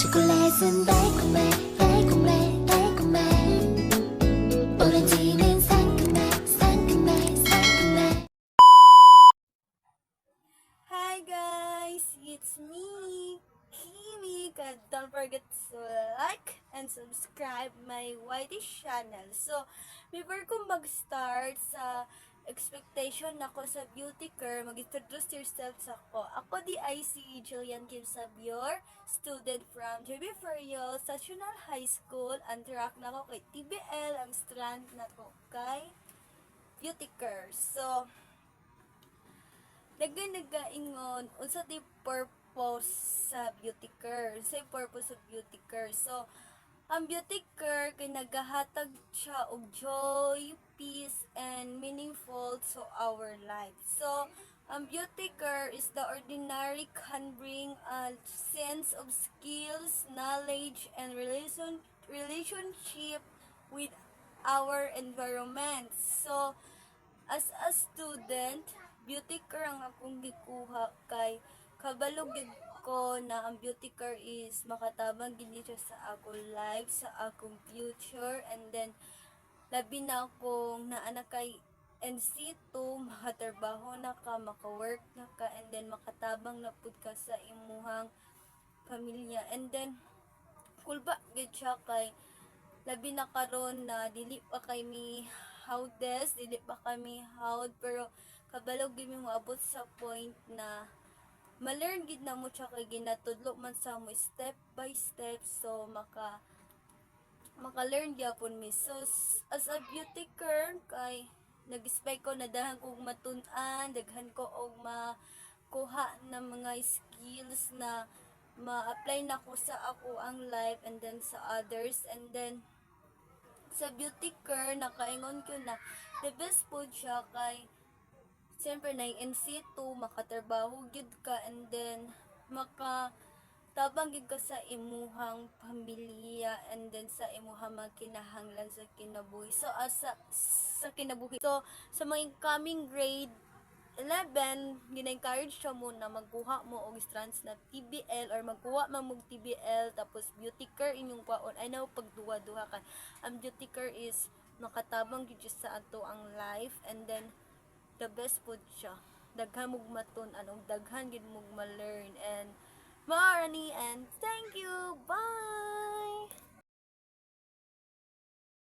초콜릿은 달콤해 달콤해 달콤해 오렌지는 상큼해 상큼해 상큼해. Hi guys, it's me, Kimi. Don't forget to like and subscribe my YT channel. So, before ko mag-start sa expectation ako sa beauty care, mag-introduce yourself sa ako. Ako di ay si Julian Kim Sabior, student from JB Ferriol National High School. Antrak na ako kay TBL, ang strand na ko kay beauty care. So, nagaingon unsa di purpose sa beauty care, sa purpose of beauty care. So ang beauty care kay nagahatag siya og joy, peace and meaningful to our life. So ang beauty care is the ordinary can bring a sense of skills, knowledge and relationship with our environment. So as a student, beauty care ang akong gikuha kay kabalo gid ko na ang beauty care is makatabang gid siya sa akong life, sa akong future, and then labi na akong naa kay NC2, makatrabaho na ka, maka-work na ka, and then makatabang na pud ka sa imuhang pamilya. And then kulba gid siya kay labi na karon na dili pa kay mi howdes, dili pa kami howd, pero kabalog gid mi moabot sa point na ma-learn gid na mo siya kay ginatudlo man sa mo step by step, so maka-learn gyapon mi. So as a beauty care kay nag-expect ko na daghan kog matun-an, daghan ko og makuha na mga skills na ma-apply na ko sa ako ang life and then sa others. And then sa beauty care nakaingon ko na the best po siya kay siyempre na in situ makatrabaho gid ka, and then tabang gid ka sa imuhang pamilya, and then sa imuhang mga kinahanglan sa kinabuhi. So sa kinabuhi, so sa mga incoming grade 11, gina-encourage siya mo na magkuha mo og strands na TBL or magkuha man mog TBL tapos beauty care inyong kwaon. I know pagduwa-duha ka. Ang beauty care is makatabang gid siya sa ato ang life, and then the best food siya. Daghan mog matun anong, daghan gid mog ma-learn, and maarani, and thank you. Bye.